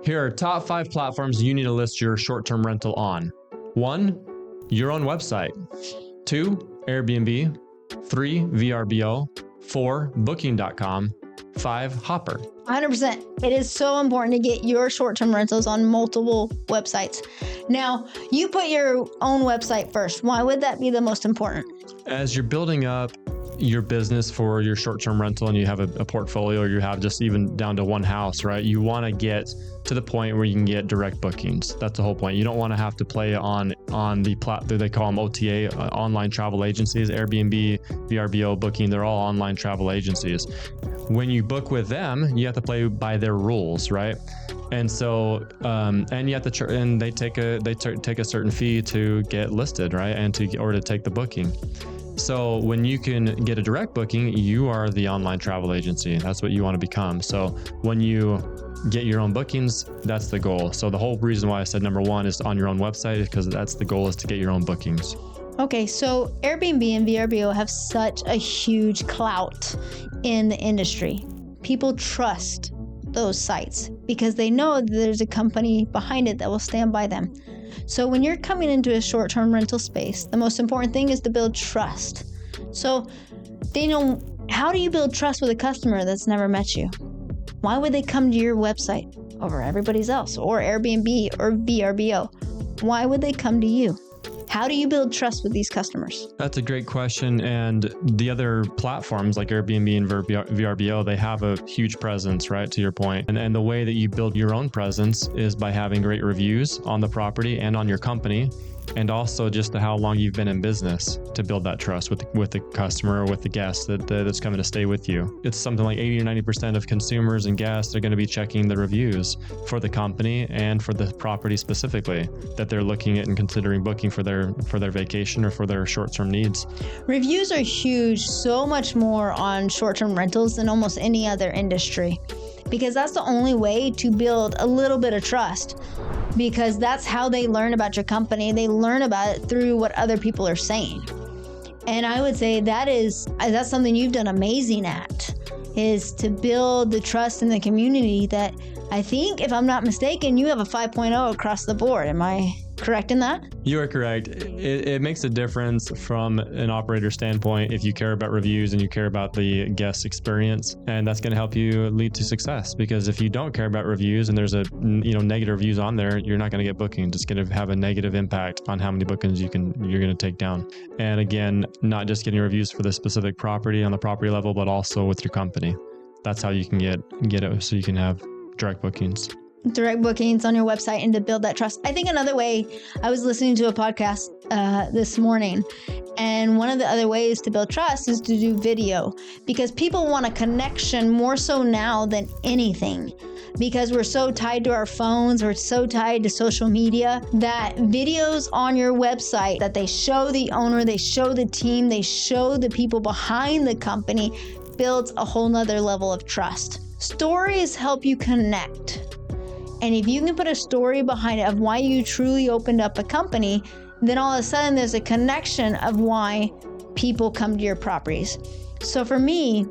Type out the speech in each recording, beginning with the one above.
Here are top 5 platforms you need to list your short-term rental on. 1, your own website. 2, Airbnb. 3, VRBO. 4, Booking.com. 5, Hopper. 100%. It is so important to get your short-term rentals on multiple websites. Now, you put your own website first. Why would that be the most important? As you're building up your business for your short-term rental and you have a portfolio, or you have just even down to one house, right? You want to get to the point where you can get direct bookings. That's the whole point. You don't want to have to play on the platform. They call them OTA, online travel agencies. Airbnb, VRBO, Booking, they're all online travel agencies. When you book with them, you have to play by their rules, right? And so, and you have to, and they take a certain fee to get listed, right? And to take the booking. So when you can get a direct booking, you are the online travel agency. That's what you want to become. So when you get your own bookings, that's the goal. So the whole reason why I said number 1 is on your own website is because that's the goal, is to get your own bookings. Okay, so Airbnb and VRBO have such a huge clout in the industry. People trust those sites because they know that there's a company behind it that will stand by them. So when you're coming into a short-term rental space, the most important thing is to build trust. So Daniel, how do you build trust with a customer that's never met you? Why would they come to your website over everybody's else, or Airbnb or VRBO? Why would they come to you? How do you build trust with these customers? That's a great question. And the other platforms like Airbnb and VRBO, they have a huge presence, right? To your point. And the way that you build your own presence is by having great reviews on the property and on your company. And also just how long you've been in business to build that trust with the customer or with the guest that's coming to stay with you. It's something like 80 or 90% of consumers and guests are going to be checking the reviews for the company and for the property specifically that they're looking at and considering booking for their vacation or for their short-term needs. Reviews are huge, so much more on short-term rentals than almost any other industry, because that's the only way to build a little bit of trust. Because that's how they learn about your company. They learn about it through what other people are saying. And I would say that's something you've done amazing at, is to build the trust in the community that I think, if I'm not mistaken, you have a 5.0 across the board. Am I correct in that? You are correct. It makes a difference from an operator standpoint if you care about reviews and you care about the guest experience, and that's going to help you lead to success. Because if you don't care about reviews and there's negative reviews on there, you're not going to get bookings. It's going to have a negative impact on how many bookings you're going to take down. And again, not just getting reviews for the specific property on the property level, but also with your company. That's how you can get it, so you can have direct bookings. Direct bookings on your website and to build that trust. I think another way, I was listening to a podcast this morning, and one of the other ways to build trust is to do video, because people want a connection more so now than anything, because we're so tied to our phones, we're so tied to social media, that videos on your website that they show the owner, they show the team, they show the people behind the company, builds a whole nother level of trust. Stories help you connect. And if you can put a story behind it of why you truly opened up a company, then all of a sudden there's a connection of why people come to your properties. So for me,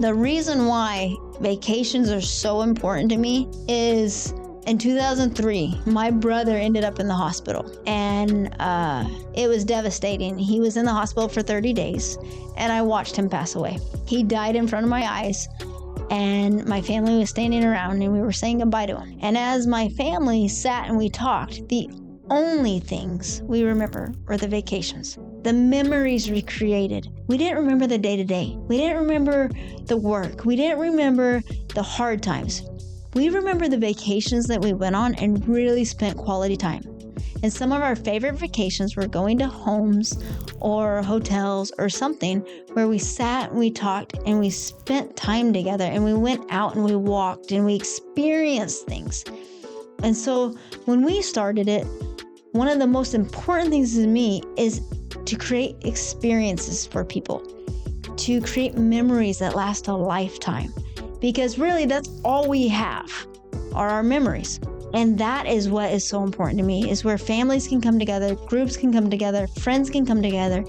the reason why vacations are so important to me is in 2003, my brother ended up in the hospital, and it was devastating. He was in the hospital for 30 days, and I watched him pass away. He died in front of my eyes. And my family was standing around and we were saying goodbye to him. And as my family sat and we talked, the only things we remember were the vacations, the memories we created. We didn't remember the day-to-day. We didn't remember the work. We didn't remember the hard times. We remember the vacations that we went on and really spent quality time. And some of our favorite vacations were going to homes or hotels or something where we sat and we talked and we spent time together, and we went out and we walked and we experienced things. And so when we started it, one of the most important things to me is to create experiences for people, to create memories that last a lifetime. Because really that's all we have are our memories. And that is what is so important to me, is where families can come together, groups can come together, friends can come together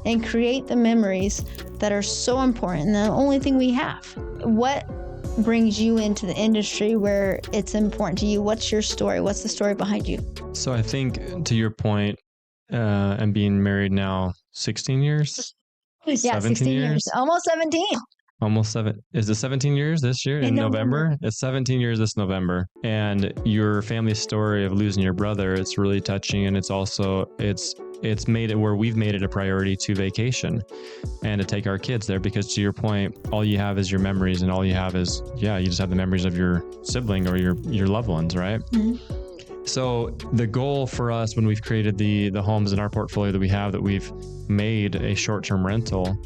and create the memories that are so important and the only thing we have. What brings you into the industry where it's important to you? What's your story? What's the story behind you? So I think to your point, and being married now 16 years, Yeah, 16 years. Almost 17. Almost 7. Is it 17 years this year in November? It's 17 years this November. And your family story of losing your brother, it's really touching. And it's also, it's made it where we've made it a priority to vacation and to take our kids there, because to your point, all you have is your memories, and all you have is, you just have the memories of your sibling or your loved ones, right? Mm-hmm. So the goal for us when we've created the homes in our portfolio that we've made a short-term rental,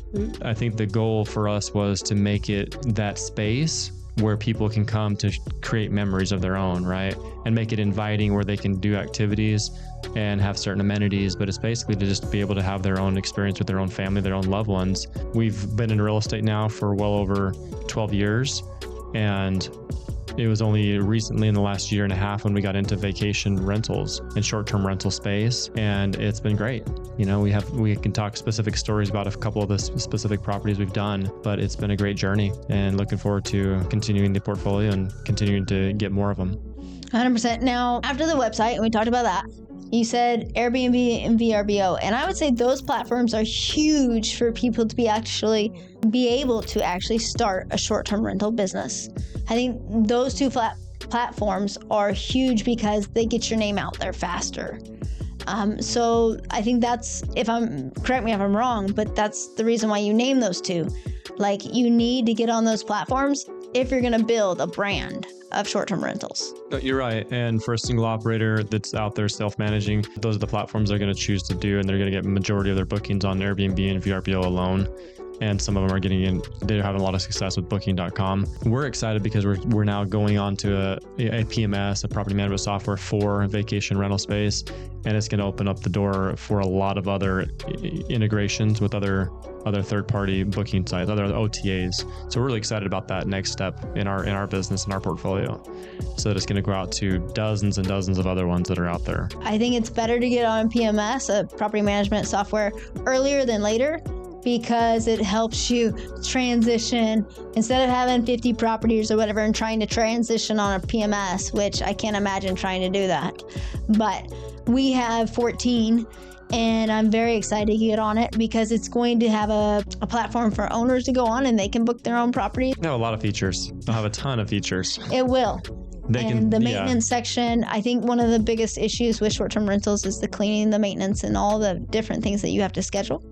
I think the goal for us was to make it that space where people can come to create memories of their own, right? And make it inviting where they can do activities and have certain amenities, but it's basically to just be able to have their own experience with their own family, their own loved ones. We've been in real estate now for well over 12 years, and it was only recently in the last year and a half when we got into vacation rentals and short-term rental space, and it's been great. We can talk specific stories about a couple of the specific properties we've done, but it's been a great journey, and looking forward to continuing the portfolio and continuing to get more of them. 100%. Now, after the website, and we talked about that, you said Airbnb and VRBO, and I would say those platforms are huge for people to be able to actually start a short-term rental business. I think those two platforms are huge because they get your name out there faster. So I think correct me if I'm wrong, but that's the reason why you name those two. Like, you need to get on those platforms if you're going to build a brand of short-term rentals. You're right. And for a single operator that's out there self-managing, those are the platforms they're going to choose to do, and they're going to get majority of their bookings on Airbnb and VRBO alone. And some of them they're having a lot of success with Booking.com. We're excited because we're now going on to a PMS, a property management software for vacation rental space. And it's going to open up the door for a lot of other integrations with other third-party booking sites, other OTAs. So we're really excited about that next step in our business and our portfolio. So that it's going to go out to dozens and dozens of other ones that are out there. I think it's better to get on PMS, a property management software, earlier than later, because it helps you transition instead of having 50 properties or whatever and trying to transition on a PMS, which I can't imagine trying to do that. But we have 14, and I'm very excited to get on it because it's going to have a platform for owners to go on, and they can book their own property. They have a lot of features. They'll have a ton of features. It will. The maintenance section, I think one of the biggest issues with short-term rentals is the cleaning, the maintenance, and all the different things that you have to schedule,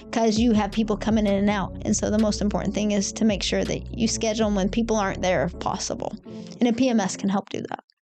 because you have people coming in and out. And so the most important thing is to make sure that you schedule them when people aren't there if possible. And a PMS can help do that.